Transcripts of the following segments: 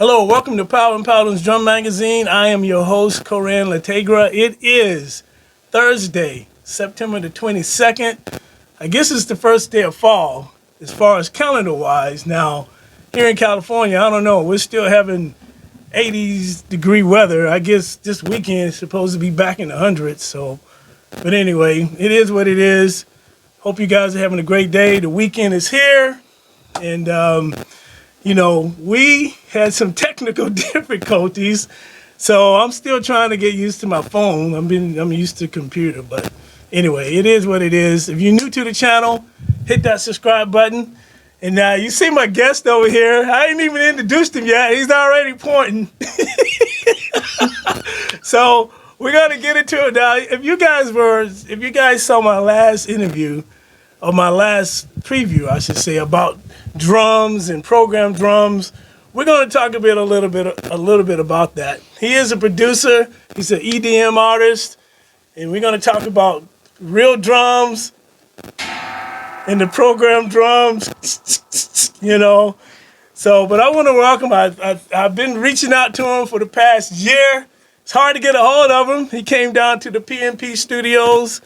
Hello, welcome to Power and Paladin's Drum Magazine. I am your host, Coran Lategra. It is Thursday, September the 22nd. I guess it's the first day of fall, as far as calendar-wise. Now, here in California, I don't know, we're still having 80s degree weather. I guess this weekend is supposed to be back in the hundreds, so. But anyway, it is what it is. Hope you guys are having a great day. The weekend is here, and we had some technical difficulties, so I'm still trying to get used to my phone. I'm used to computer, but anyway, it is what it is. If you're new to the channel, hit that subscribe button. And now you see my guest over here. I ain't even introduced him yet. He's already pointing. So we're gonna get into it now. If you guys saw my last interview, or my last preview, I should say, about drums and programmed drums, we're going to talk a little bit about that. He is a producer. He's an EDM artist, and we're going to talk about real drums and the programmed drums. So, but I want to welcome. I've been reaching out to him for the past year. It's hard to get a hold of him. He came down to the PNP studios.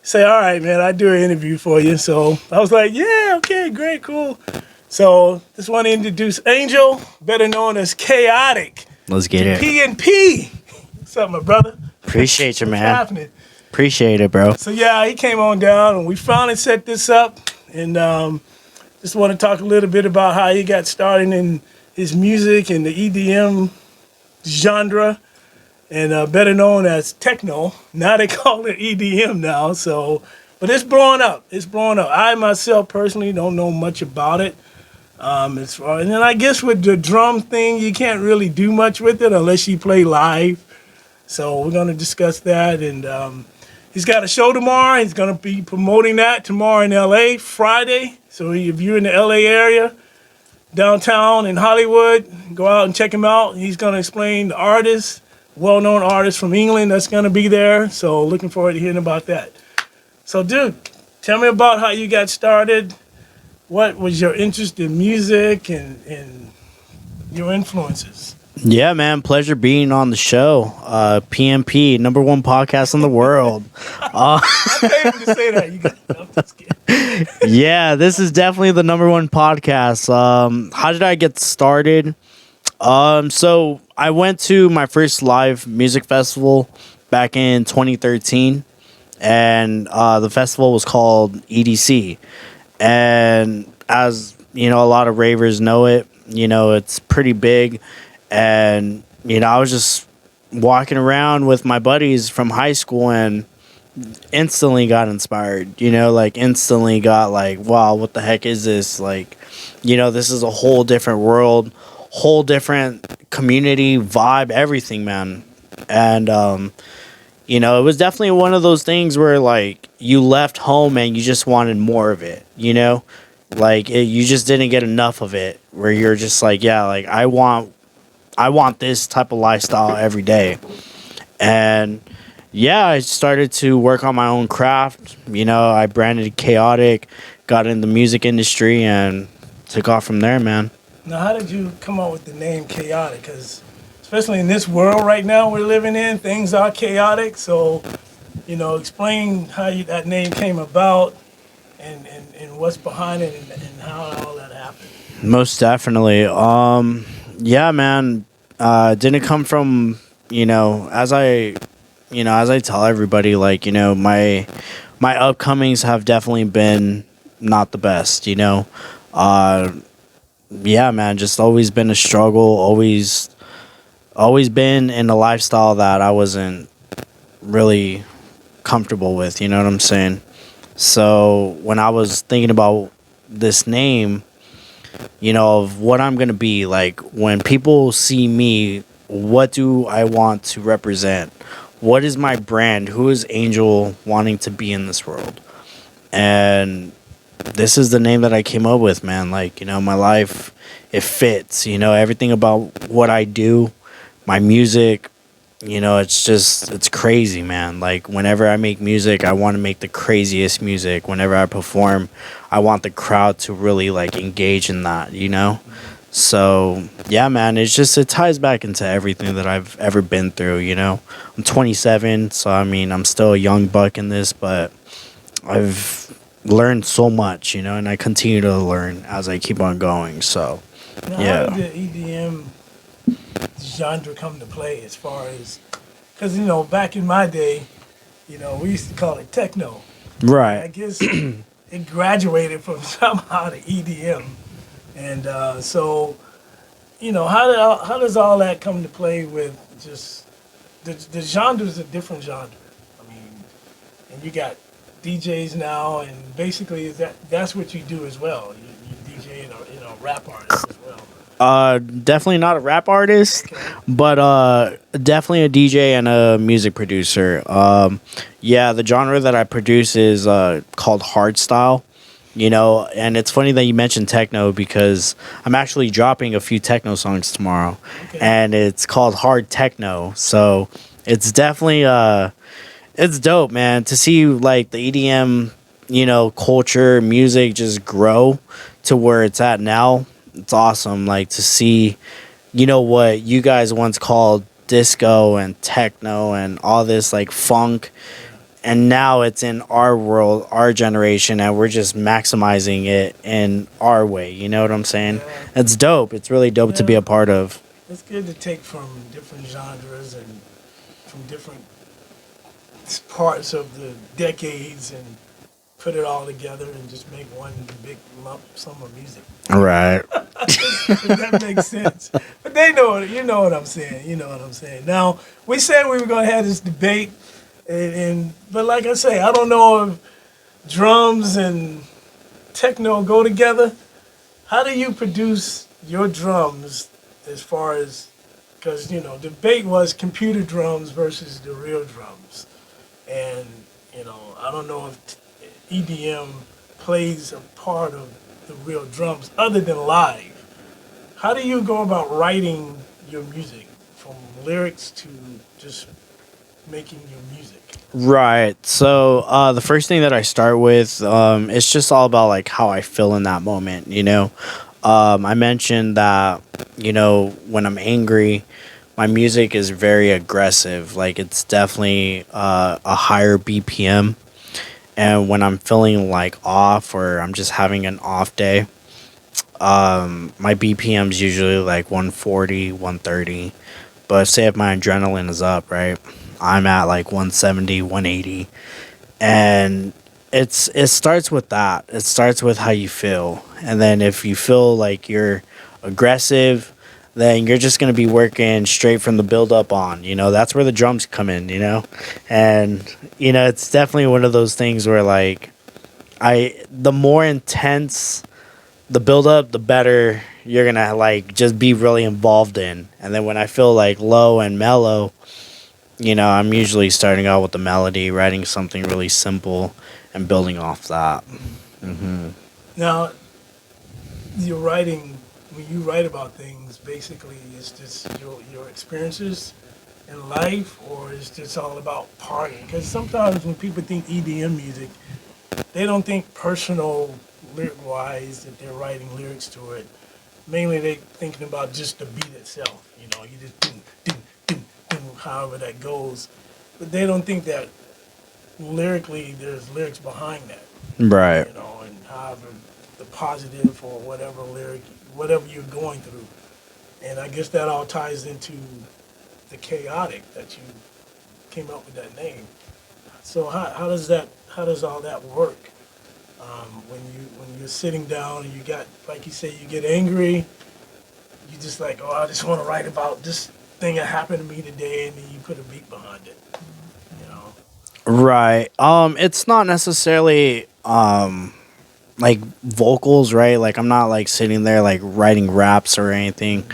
Say, all right, man, I'll do an interview for you. So I was like, yeah, okay, great, cool. So just want to introduce Angel, better known as Chaotic. Let's get it. PNP. What's up, my brother? Appreciate you, man. What's happening? Appreciate it, bro. So yeah, he came on down, and we finally set this up. And just want to talk a little bit about how he got started in his music and the EDM genre. And better known as techno. Now they call it EDM now. So, but it's blowing up. It's blowing up. I myself personally don't know much about it. And then I guess with the drum thing, you can't really do much with it unless you play live. So we're gonna discuss that. And he's got a show tomorrow. He's gonna be promoting that tomorrow in LA, Friday. So if you're in the LA area, downtown in Hollywood, go out and check him out. He's gonna explain the artists. Well-known artist from England that's going to be there. So looking forward to hearing about that. So, dude, tell me about how you got started. What was your interest in music and your influences? Yeah, man. Pleasure being on the show. PMP, number one podcast in the world. I paid him to say that. I'm just kidding. Yeah, this is definitely the number one podcast. How did I get started? So I went to my first live music festival back in 2013, and the festival was called EDC. And as you know, a lot of ravers know it. It's pretty big, and I was just walking around with my buddies from high school and instantly got inspired. Instantly got like, wow, what the heck is this? This is a whole different world. Whole different community vibe, everything, man. And it was definitely one of those things where you left home and you just wanted more of it, you just didn't get enough of it, where you're just I want this type of lifestyle every day. And I started to work on my own craft. I branded Chaotic, got in the music industry, and took off from there, man. Now, how did you come up with the name Chaotic? Because especially in this world right now we're living in, things are chaotic. So, explain how that name came about and what's behind it and how all that happened. Most definitely. Yeah, man. Didn't come from, as I tell everybody, my upcomings have definitely been not the best, Yeah, man, just always been a struggle, always been in a lifestyle that I wasn't really comfortable with, you know what I'm saying? So when I was thinking about this name, of what I'm going to be, when people see me, what do I want to represent? What is my brand? Who is Angel wanting to be in this world? And this is the name that I came up with, man. My life, it fits, everything about what I do, my music, it's crazy, man. Whenever I make music, I want to make the craziest music. Whenever I perform, I want the crowd to really engage in that, So yeah, man, it ties back into everything that I've ever been through. I'm 27, so I mean I'm still a young buck in this, but I've learned so much, and I continue to learn as I keep on going. So Now, how did yeah, the EDM genre come to play as far as, because, back in my day, we used to call it techno. And right. I guess it graduated from somehow to EDM. And so, how does all that come to play with just the genre is a different genre. I mean, and you got DJs now, and basically that's what you do as well. You DJ and a rap artist as well. Definitely not a rap artist, Okay. but definitely a DJ and a music producer. Yeah, the genre that I produce is called hardstyle. And it's funny that you mentioned techno because I'm actually dropping a few techno songs tomorrow, Okay. and it's called hard techno. So it's definitely it's dope, man, to see like the EDM, culture, music just grow to where it's at now. It's awesome, like to see, what you guys once called disco and techno and all this like funk, Yeah. and now it's in our world, our generation, and we're just maximizing it in our way. You know what I'm saying? Yeah. It's dope. It's really dope to be Yeah. a part of. It's good to take from different genres and from different parts of the decades and put it all together and just make one big lump sum of music. Right. If that makes sense. But they know it. You know what I'm saying. You know what I'm saying. Now, we said we were going to have this debate, but like I say, I don't know if drums and techno go together. How do you produce your drums as far as, because, debate was computer drums versus the real drums. And, I don't know if EDM plays a part of the real drums other than live. How do you go about writing your music from lyrics to just making your music? Right. So the first thing that I start with, it's just all about like how I feel in that moment. I mentioned that when I'm angry, my music is very aggressive. Like it's definitely a higher BPM. And when I'm feeling like off or I'm just having an off day, my BPM's usually like 140, 130. But say if my adrenaline is up, right? I'm at like 170, 180. And it starts with that. It starts with how you feel. And then if you feel like you're aggressive, then you're just going to be working straight from the build up on. That's where the drums come in. And it's definitely one of those things where like the more intense the build up, the better you're gonna like just be really involved in. And then when I feel like low and mellow, I'm usually starting out with the melody, writing something really simple, and building off that. Now, you're writing, when you write about things, basically it's just your experiences in life, or it's just all about partying? Because sometimes when people think EDM music, they don't think personal lyric-wise that they're writing lyrics to it. Mainly they thinking about just the beat itself. You just doom, doom, doom, doom, however that goes. But they don't think that lyrically there's lyrics behind that. Right. And however the positive or whatever lyric, whatever you're going through. And I guess that all ties into the chaotic that you came up with that name. So how does all that work? When you're sitting down and you got, like you say, you get angry, you just like, oh, I just want to write about this thing that happened to me today, and then you put a beat behind it. You know. Right. It's not necessarily like vocals, right? Like I'm not like sitting there like writing raps or anything.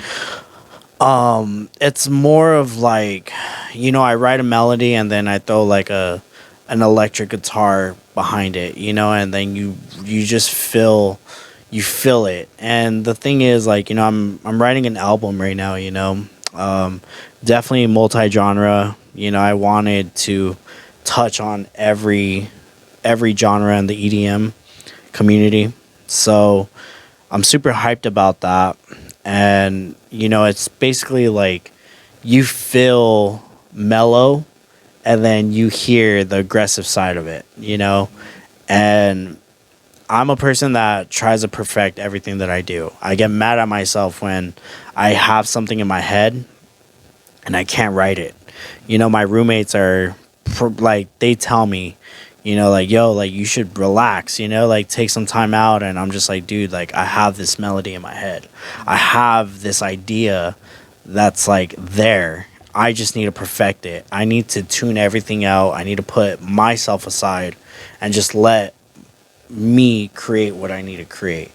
It's more of like, I write a melody and then I throw like an electric guitar behind it, and then you just you feel it. And the thing is like, I'm writing an album right now, definitely multi-genre. I wanted to touch on every genre in the EDM community. So I'm super hyped about that. and it's basically like you feel mellow, and then you hear the aggressive side of it. And I'm a person that tries to perfect everything that I do. I get mad at myself when I have something in my head and I can't write it. My roommates are like, they tell me, like, yo, like, you should relax, like, take some time out. And I'm just like, dude, like, I have this melody in my head. I have this idea that's like there. I just need to perfect it. I need to tune everything out. I need to put myself aside and just let me create what I need to create.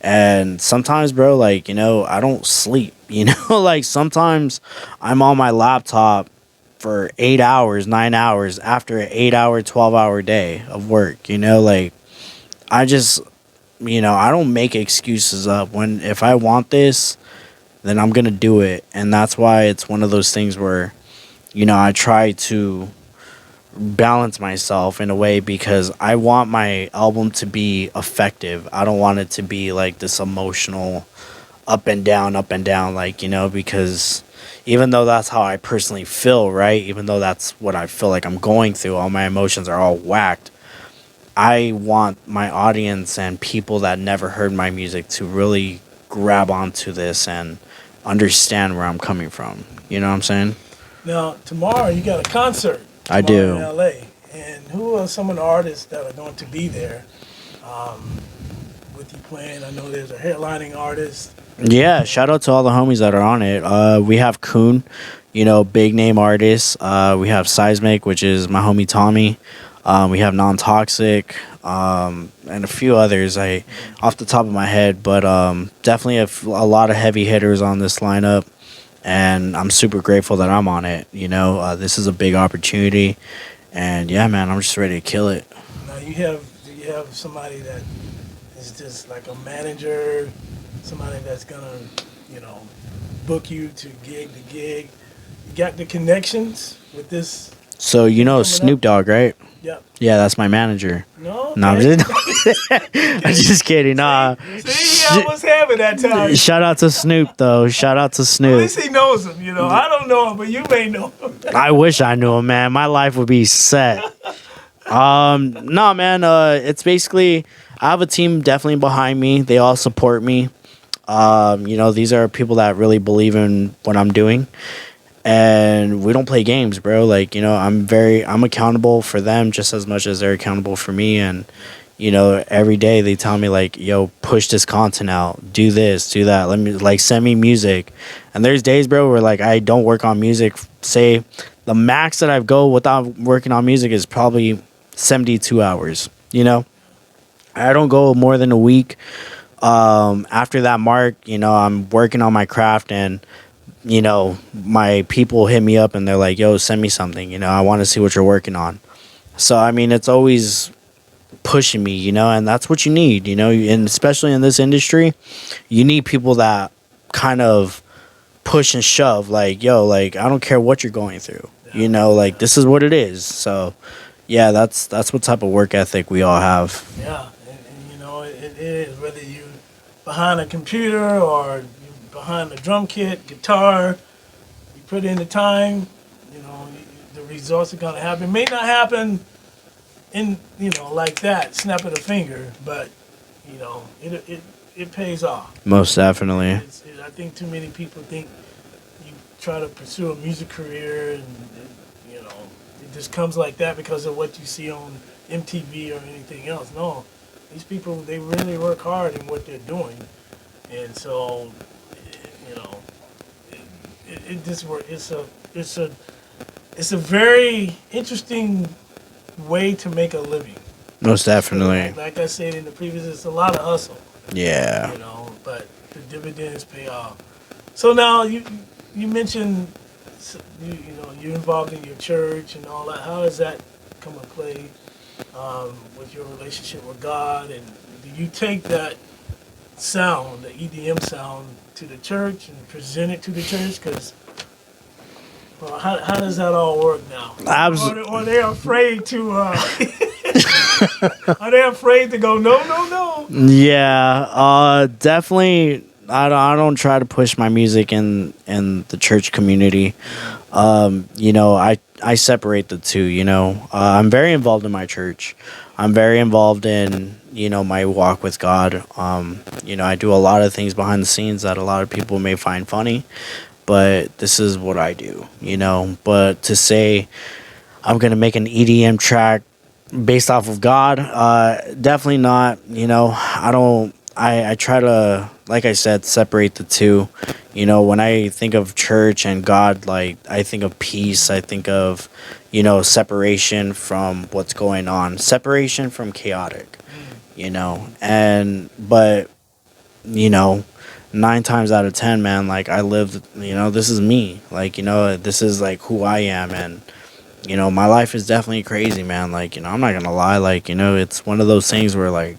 And sometimes, bro, like, I don't sleep, like sometimes I'm on my laptop for 8 hours, 9 hours after an 8 hour, 12-hour day of work, like I just, I don't make excuses up. If I want this, then I'm going to do it. And that's why it's one of those things where, I try to balance myself in a way, because I want my album to be effective. I don't want it to be like this emotional up and down, like, because even though that's how I personally feel, right? Even though that's what I feel like I'm going through, all my emotions are all whacked. I want my audience and people that never heard my music to really grab onto this and understand where I'm coming from. You know what I'm saying? Now, tomorrow you got a concert. I do. In LA. And who are some of the artists that are going to be there with you playing? I know there's a headlining artist. Yeah, shout out to all the homies that are on it. We have Kuhn, big name artists. We have Seismic, which is my homie Tommy. We have Non-Toxic, and a few others off the top of my head. But definitely a lot of heavy hitters on this lineup. And I'm super grateful that I'm on it. This is a big opportunity. And yeah, man, I'm just ready to kill it. Now, do you have somebody that is just like a manager, somebody that's going to, book you to gig to gig? You got the connections with this? So, Snoop Dogg, right? Yep. Yeah, that's my manager. No, I'm just kidding. Nah. See, I was having that time. Shout out to Snoop, though. Shout out to Snoop. At least he knows him, I don't know him, but you may know him. I wish I knew him, man. My life would be set. No, man. It's basically, I have a team definitely behind me. They all support me. These are people that really believe in what I'm doing. And we don't play games, bro. Like, I'm accountable for them just as much as they're accountable for me. And, every day they tell me, like, yo, push this content out, do this, do that. Let me, like, send me music. And there's days, bro, where, like, I don't work on music. Say the max that I go without working on music is probably 72 hours. I don't go more than a week. After that mark, I'm working on my craft, and my people hit me up and they're like, yo, send me something, I want to see what you're working on. So, I mean, it's always pushing me, and that's what you need, and especially in this industry, you need people that kind of push and shove, like, yo, like, I don't care what you're going through, like, this is what it is. So, yeah, that's what type of work ethic we all have. Yeah, and it is, whether you behind a computer or behind the drum kit, guitar, you put in the time, the results are going to happen. It may not happen in, like that, snap of the finger, but, it pays off. Most definitely. I think too many people think you try to pursue a music career and it just comes like that because of what you see on MTV or anything else. No, these people, they really work hard in what they're doing. And so, it just work. It's a very interesting way to make a living. Most definitely. Like I said in the previous, it's a lot of hustle. Yeah. But the dividends pay off. So now you mentioned you're involved in your church and all that. How does that come into play with your relationship with God? And do you take that sound, the EDM sound, to the church and present it to the church? Because how does that all work now? Or they're afraid to? Are they afraid to go? No. Yeah, definitely. I don't try to push my music in the church community. You know, I separate the two. You know, I'm very involved in my church. I'm very involved in, you know, my walk with God. You know, I do a lot of things behind the scenes that a lot of people may find funny, but this is what I do. You know, but to say I'm gonna make an EDM track based off of God, definitely not. You know, I don't. I try to, like I said, separate the two. You know, when I think of church and God, like I think of peace. I think of, you know, separation from what's going on, separation from chaotic. You know, and but you know, 9 times out of 10, man, like I lived. You know, this is me. Like, you know, this is like who I am, and you know, my life is definitely crazy, man. Like, you know, I'm not gonna lie. Like, you know, it's one of those things where, like,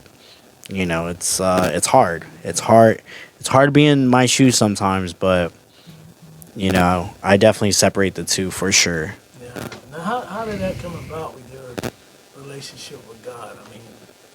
you know, it's hard. It's hard. It's hard to be in my shoes sometimes, but you know, I definitely separate the two for sure. Yeah. Now, how did that come about with your relationship with God? I mean,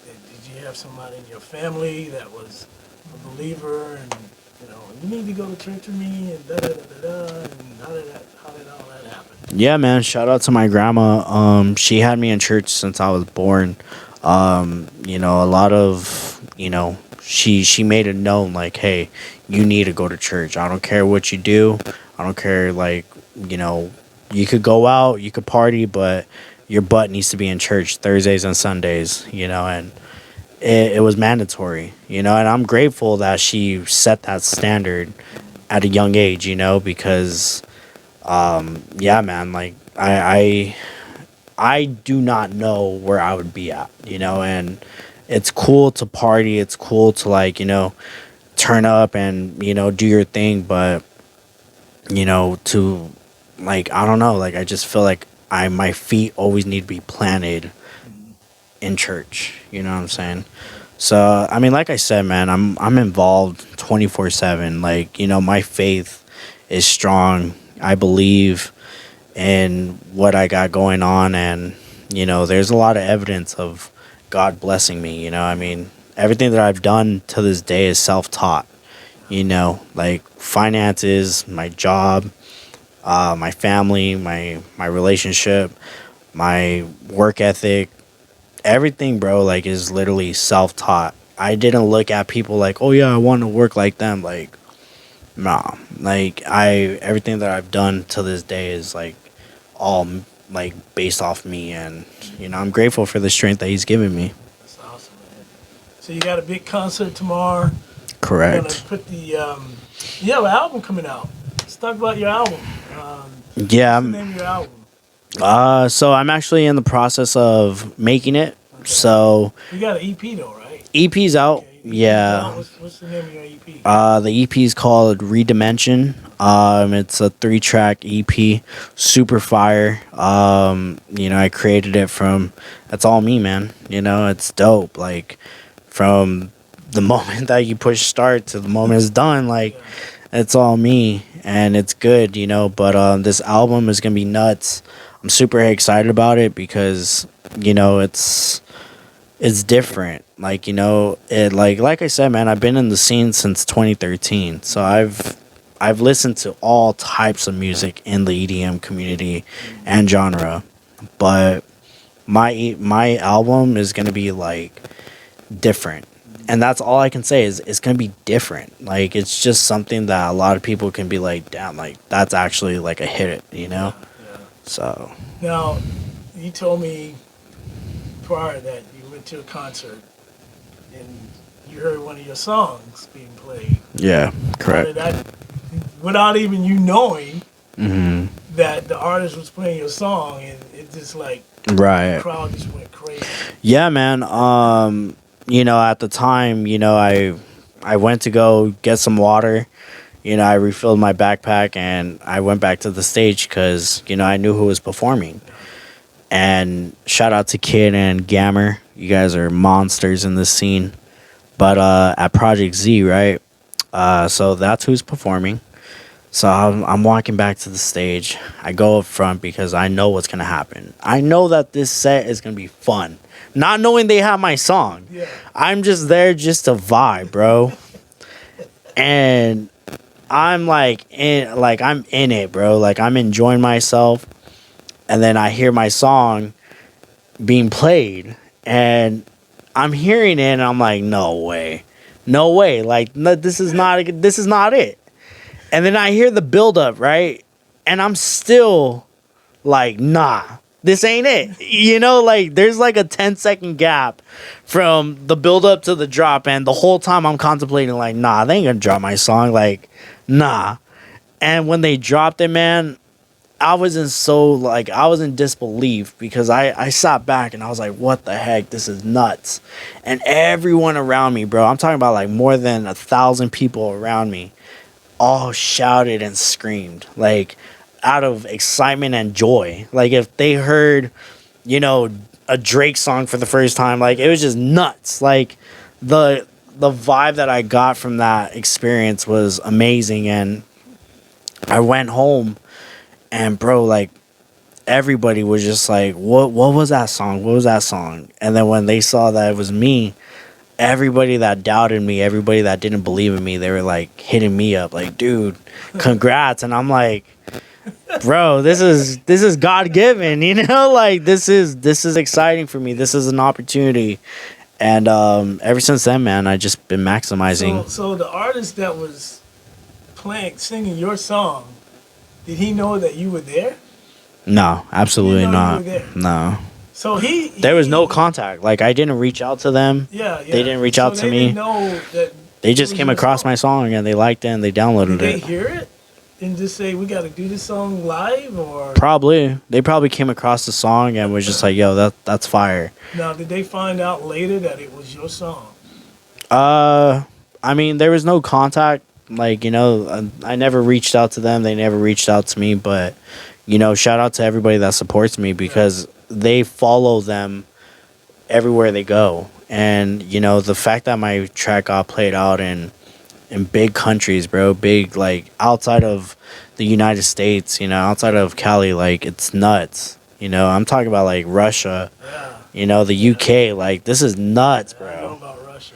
did you have somebody in your family that was a believer, and you know, you need to go to church with me, and da da da da da, and how did all that happen? Yeah, man. Shout out to my grandma. She had me in church since I was born. You know, a lot of, you know, she made it known like, hey, you need to go to church. I don't care what you do. I don't care, like, you know, you could go out, you could party, but your butt needs to be in church Thursdays and Sundays, you know, and it was mandatory, you know, and I'm grateful that she set that standard at a young age, you know, because yeah, man, like I do not know where I would be at, you know, and it's cool to party, it's cool to, like, you know, turn up and, you know, do your thing, but you know, to, like, I don't know, like I just feel like my feet always need to be planted in church, you know what I'm saying? So, I mean, like I said, man, I'm involved 24/7. Like, you know, my faith is strong. I believe in what I got going on, and you know, there's a lot of evidence of God blessing me, you know? I mean, everything that I've done to this day is self-taught, you know, like finances, my job, my family, my relationship, my work ethic, everything, bro, like is literally self-taught. I didn't look at people like, oh yeah, I want to work like them. Like, nah, like everything that I've done to this day is like all like based off me, and you know, I'm grateful for the strength that he's given me. That's awesome, man. So you got a big concert tomorrow. You're gonna Correct. put the you have an album coming out. Let's talk about your album. Yeah. What's the name of your album? So I'm actually in the process of making it. Okay. So You got an EP though, right? EP's out. Okay. Yeah. What's the name of your EP? The EP is called Redimension. It's a 3-track EP, super fire. You know, I created it from. That's all me, man. You know, it's dope. Like, from the moment that you push start to the moment it's done, like, it's all me, and it's good. You know, but this album is gonna be nuts. I'm super excited about it because, you know, it's different. Like, you know, it like I said, man, I've been in the scene since 2013. So I've listened to all types of music in the EDM community and genre. But my album is going to be like different. And that's all I can say is it's going to be different. Like, it's just something that a lot of people can be like, damn, like that's actually like a hit, you know? Yeah. So, Now, you told me prior that you went to a concert and you heard one of your songs being played. yeah, How correct. did that, without even you knowing Mhm. that the artist was playing your song, and it just like the Right. crowd just went crazy. Yeah, man. You know, at the time, you know, I went to go get some water. You know, I refilled my backpack and I went back to the stage because, you know, I knew who was performing. And shout out to Kid and Gammer. You guys are monsters in this scene. But at Project Z, right? So that's who's performing. So I'm walking back to the stage. I go up front because I know what's going to happen. I know that this set is going to be fun. Not knowing they have my song. Yeah. I'm just there just to vibe, bro. and I'm I'm in it, bro. Like I'm enjoying myself, and then I hear my song being played, and I'm hearing it, and I'm like, no way, no way. Like no, this is not it. And then I hear the build up, right, and I'm still like, nah, this ain't it. You know, like there's like a 10-second gap from the build up to the drop, and the whole time I'm contemplating, like, nah, they ain't gonna drop my song, like, nah. And when they dropped it, man, I was in disbelief because I sat back and I was like, what the heck? This is nuts. And everyone around me, bro, I'm talking about like more than 1,000 people around me, all shouted and screamed, like out of excitement and joy. Like if they heard, you know, a Drake song for the first time, like it was just nuts. Like the vibe that I got from that experience was amazing. And I went home, and bro, like everybody was just like, what was that song? What was that song? And then when they saw that it was me, everybody that doubted me, everybody that didn't believe in me, they were like hitting me up like, dude, congrats. And I'm like, bro, this is God given, you know, like this is exciting for me. This is an opportunity. And ever since then, man, I just been maximizing. So the artist that was singing your song, did he know that you were there? No, absolutely He didn't know you not. were there. No. So There was no contact. Like I didn't reach out to them. Yeah, yeah. They didn't reach So out to they me. didn't know that They it just was came your across song. my song and they liked it and they downloaded Did they it. hear it and just say we got to do this song live, or Probably. They probably came across the song and was just like, yo, that's fire. now did they find out later that it was your song? I mean, there was no contact. Like, you know, I never reached out to them. They never reached out to me. But, you know, shout out to everybody that supports me because they follow them everywhere they go. And, you know, the fact that my track got played out in big countries, bro, big, like, outside of the United States, you know, outside of Cali, like, it's nuts. You know, I'm talking about, like, Russia, Yeah. you know, the UK. Like, this is nuts, I know bro. about Russia.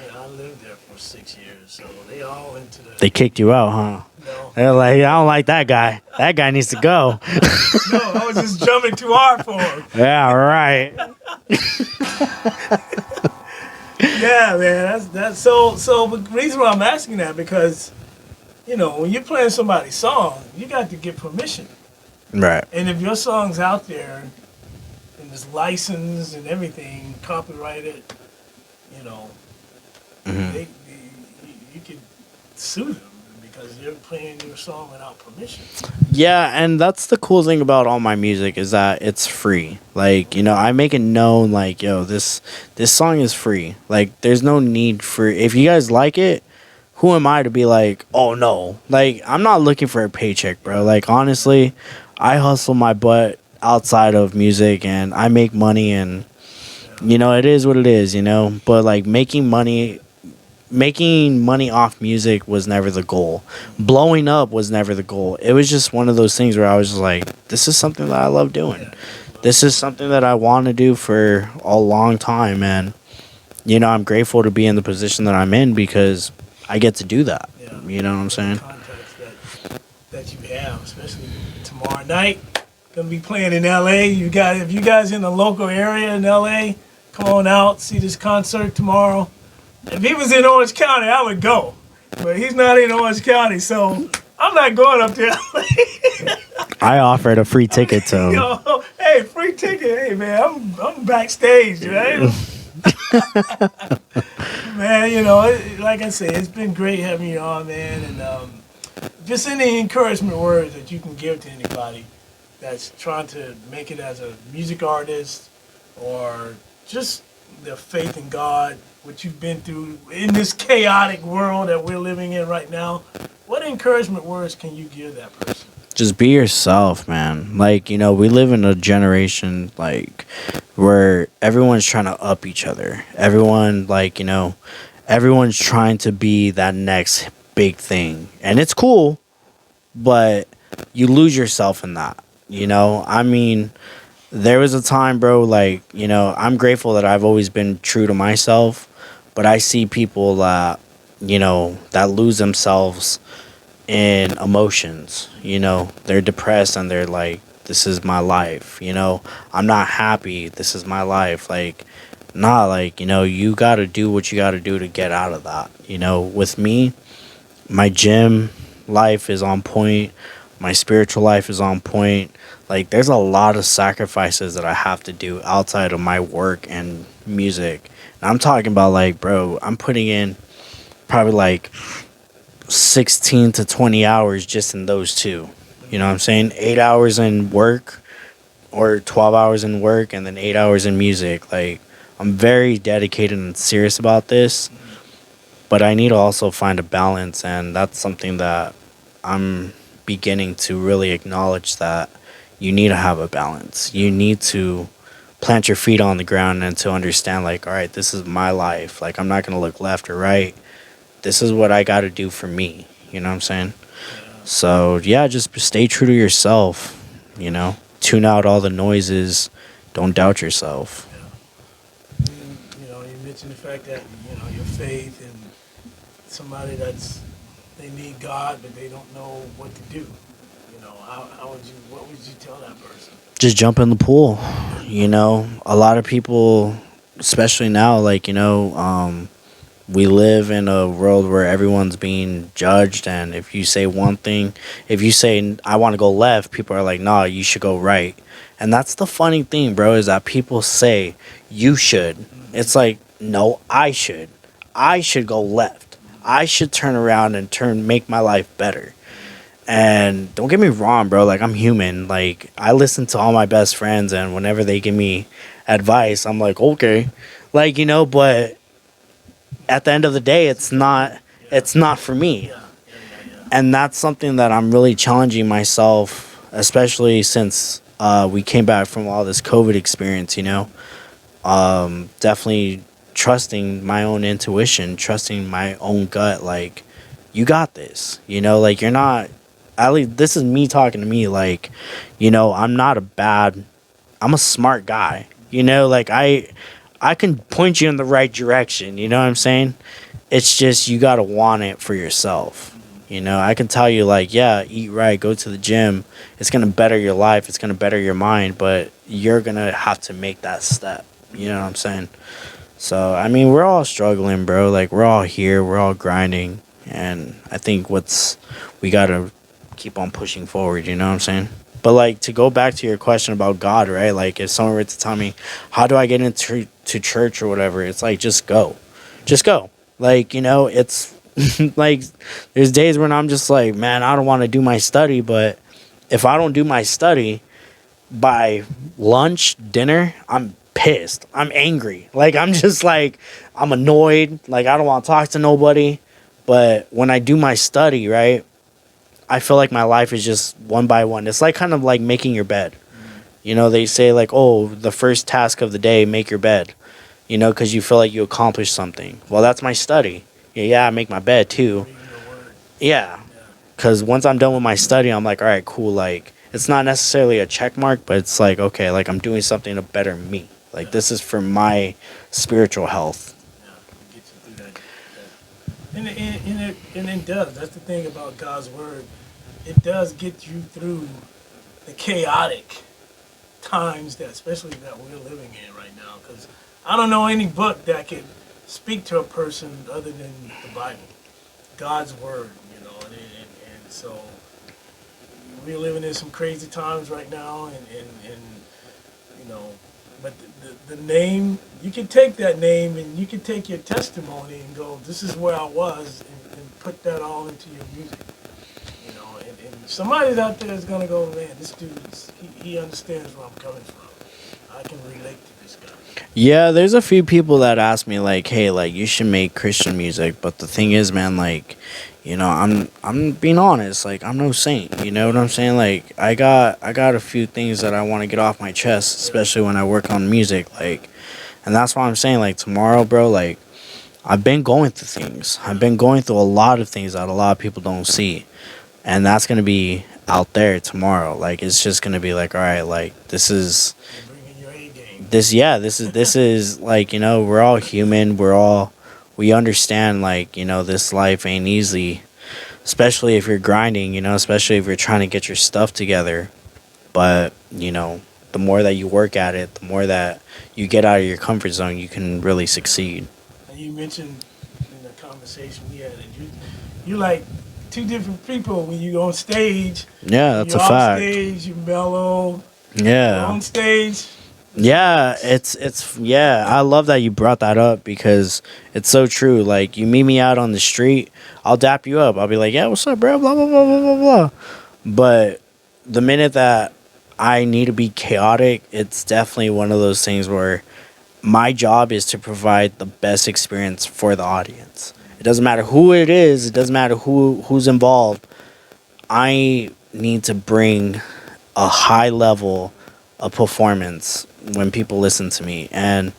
Yeah, I lived there for 6 years, so they all into the. They kicked you out, huh? No, They're like, I don't like that guy. That guy needs to go. no, I was just jumping too hard for him. Yeah, right. Yeah, man, that's so. The reason why I'm asking that because, you know, when you're playing somebody's song, you got to get permission. Right. And if your song's out there and it's licensed and everything, copyrighted, you know, you could sue them because you're playing your song without permission. Yeah, and that's the cool thing about all my music is that it's free. Like, you know, I make it known like, yo, this song is free. Like, there's no need for, if you guys like it, who am I to be like, oh no. Like, I'm not looking for a paycheck, bro. Like, honestly, I hustle my butt outside of music and I make money, and you know, it is what it is, you know. But like making money off music was never the goal. Blowing up was never the goal. It was just one of those things where I was just like, this is something that I love doing. This is something that I want to do for a long time. And, you know, I'm grateful to be in the position that I'm in because I get to do that. Yeah. You know what I'm saying? Contacts that you have, especially tomorrow night. Gonna be playing in LA. If you guys in the local area in LA, come on out, see this concert tomorrow. If he was in Orange County, I would go. But he's not in Orange County, so I'm not going up there. I offered a free ticket to him. Yo, hey, free ticket. Hey, man, I'm backstage, right? Man, you know, like I said, it's been great having you on, man. And just any encouragement words that you can give to anybody that's trying to make it as a music artist or just their faith in God, what you've been through in this chaotic world that we're living in right now. What encouragement words can you give that person? Just be yourself, man. Like, you know, we live in a generation like where everyone's trying to up each other. Everyone, like, you know, everyone's trying to be that next big thing. And it's cool, but you lose yourself in that. You know, I mean, there was a time, bro, like, you know, I'm grateful that I've always been true to myself, but I see people that that lose themselves in emotions. They're depressed and they're like, this is my life. I'm not happy. This is my life. Like, nah, like, you got to do what you got to do to get out of that. With me, my gym life is on point. My spiritual life is on point. Like, there's a lot of sacrifices that I have to do outside of my work and music. And I'm talking about, like, bro, I'm putting in probably like 16 to 20 hours just in those two. You know what I'm saying? 8 hours in work or 12 hours in work and then 8 hours in music. Like, I'm very dedicated and serious about this, but I need to also find a balance. And that's something that I'm beginning to really acknowledge, that you need to have a balance. You need to plant your feet on the ground and to understand, like, all right, this is my life. Like, I'm not going to look left or right. This is what I got to do for me. You know what I'm saying? So, yeah, just stay true to yourself, tune out all the noises. Don't doubt yourself. You mentioned the fact that, your faith and somebody they need God, but they don't know what to do. What would you tell that person? Just jump in the pool. A lot of people, especially now, like, we live in a world where everyone's being judged, and if you say one thing, if you say I want to go left, people are like, nah, you should go right. And that's the funny thing, bro, is that people say you should. It's like, no, I should go left. I should turn around and make my life better. And don't get me wrong, bro, like, I'm human. Like, I listen to all my best friends, and whenever they give me advice, I'm like, okay, like, but at the end of the day, it's not for me. And that's something that I'm really challenging myself, especially since we came back from all this COVID experience. Definitely trusting my own intuition, trusting my own gut. Like, you got this. Like, you're not. At least this is me talking to me. Like, I'm a smart guy. Like, I can point you in the right direction. You know what I'm saying? It's just you got to want it for yourself. I can tell you, like, yeah, eat right, go to the gym. It's going to better your life. It's going to better your mind. But you're going to have to make that step. You know what I'm saying? So, I mean, we're all struggling, bro. Like, we're all here. We're all grinding. And I think we got to keep on pushing forward. You know what I'm saying? But, like, to go back to your question about God, right? Like, if someone were to tell me, how do I get into church or whatever? It's like, just go. Just go. Like, it's like, there's days when I'm just like, man, I don't want to do my study. But if I don't do my study by lunch, dinner, I'm pissed. I'm angry. Like, I'm just like, I'm annoyed. Like, I don't want to talk to nobody. But when I do my study, right, I feel like my life is just one by one. It's like kind of like making your bed. They say, like, oh, the first task of the day, make your bed, because you feel like you accomplished something. Well, that's my study. Yeah, I make my bed too. Yeah, because once I'm done with my study, I'm like, all right, cool. Like, it's not necessarily a check mark, but it's like, okay, like, I'm doing something to better me. Like, this is for my spiritual health. Get you through that. And it does. That's the thing about God's word. It does get you through the chaotic times especially that we're living in right now. Because I don't know any book that could speak to a person other than the Bible, God's word. And so we're living in some crazy times right now, and but the name, you can take that name and you can take your testimony and go, this is where I was, and put that all into your music. And somebody's out there is gonna go, man, this dude, he understands where I'm coming from. I can relate to this guy. Yeah, there's a few people that ask me, like, hey, like, you should make Christian music. But the thing is, man, like, I'm being honest. Like, I'm no saint. You know what I'm saying? Like, I got a few things that I want to get off my chest, especially when I work on music. Like, and that's why I'm saying, like, tomorrow, bro, like, I've been going through things. I've been going through a lot of things that a lot of people don't see. And that's going to be out there tomorrow. Like, it's just going to be like, all right, like, this is like, we're all human. We're all we understand, like, this life ain't easy, especially if you're grinding, especially if you're trying to get your stuff together. But, the more that you work at it, the more that you get out of your comfort zone, you can really succeed. And you mentioned in the conversation we had that you like two different people when you on stage. Yeah, that's a You're off fact. stage, you mellow. Yeah. On stage. Yeah, yeah, I love that you brought that up because it's so true. Like, you meet me out on the street, I'll dap you up. I'll be like, "Yeah, what's up, bro?" Blah blah blah blah blah blah. But the minute that I need to be chaotic, it's definitely one of those things where my job is to provide the best experience for the audience. It doesn't matter who it is, it doesn't matter who's involved. I need to bring a high level of performance when people listen to me, and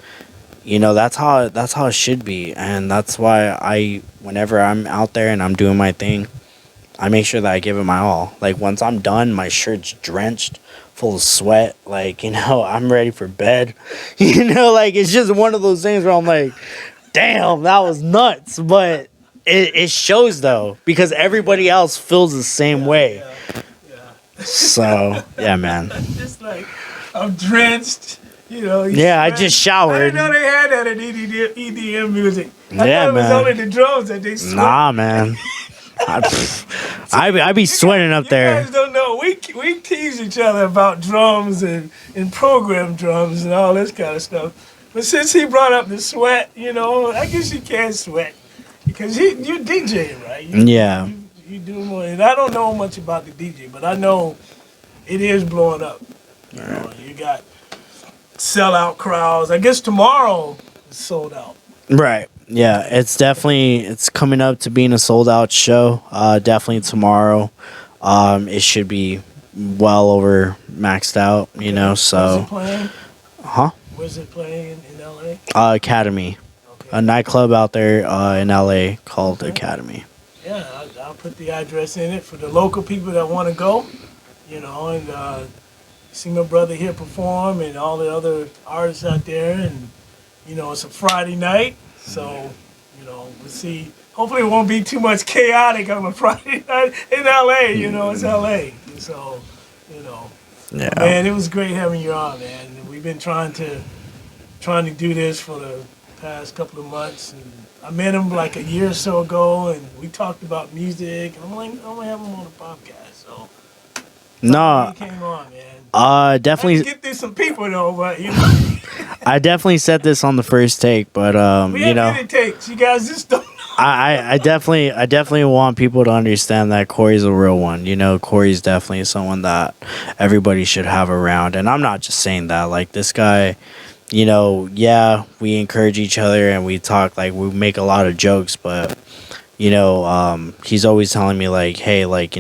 that's how it should be. And that's why whenever I'm out there and I'm doing my thing, I make sure that I give it my all. Like, once I'm done, my shirt's drenched, full of sweat, like, I'm ready for bed. Like, it's just one of those things where I'm like, damn, that was nuts. But it shows, though, because everybody else feels the same way. Yeah. So, yeah, man. Just like, I'm drenched, Yeah, I just showered. I didn't know they had that in EDM music. I thought it was man. only the drums that they sweat. Nah, man. I be sweating up there. You guys don't know. We tease each other about drums and program drums and all this kind of stuff. But since he brought up the sweat, I guess you can sweat because you DJ, right? Yeah. You do more. And I don't know much about the DJ, but I know it is blowing up. You got sellout crowds. I guess tomorrow is sold out. Right. Yeah, it's coming up to being a sold out show. Definitely tomorrow. It should be well over maxed out, so. Where's it playing? Huh? Where's it playing in LA? Academy. Okay. A nightclub out there in LA called Academy. Yeah, I'll put the address in it for the local people that want to go, and see my brother here perform and all the other artists out there. And, it's a Friday night, so, we'll see. Hopefully it won't be too much chaotic on a Friday night in LA, it's LA. So, Yeah. Man, it was great having you on, man. We've been trying to do this for the past couple of months, and I met him like a year or so ago, and we talked about music, and I'm like, I'm gonna have him on the podcast. So No, he came on, man. definitely. I get through some people though, but I definitely said this on the first take, but we have many takes. You guys just don't. I definitely want people to understand that Corey's a real one. Corey's definitely someone that everybody should have around, and I'm not just saying that. Like, this guy, yeah, we encourage each other and we talk, like, we make a lot of jokes, but he's always telling me, like, hey, like,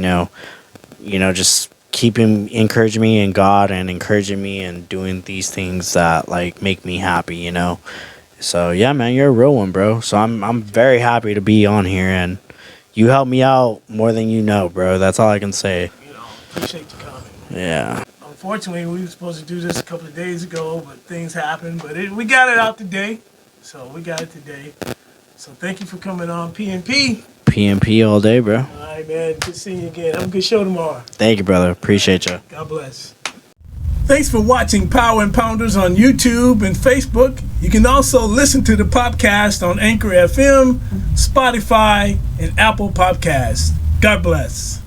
just keep him encouraging me in God and encouraging me and doing these things that, like, make me happy. So yeah, man, you're a real one, bro. So I'm very happy to be on here, and you helped me out more than you know, bro. That's all I can say. Appreciate you coming. Yeah. Unfortunately, we were supposed to do this a couple of days ago, but things happened. But we got it out today, so we got it today. So thank you for coming on PNP. PNP all day, bro. All right, man. Good seeing you again. Have a good show tomorrow. Thank you, brother. Appreciate you. God bless. Thanks for watching Power and Pounders on YouTube and Facebook. You can also listen to the podcast on Anchor FM, Spotify, and Apple Podcasts. God bless.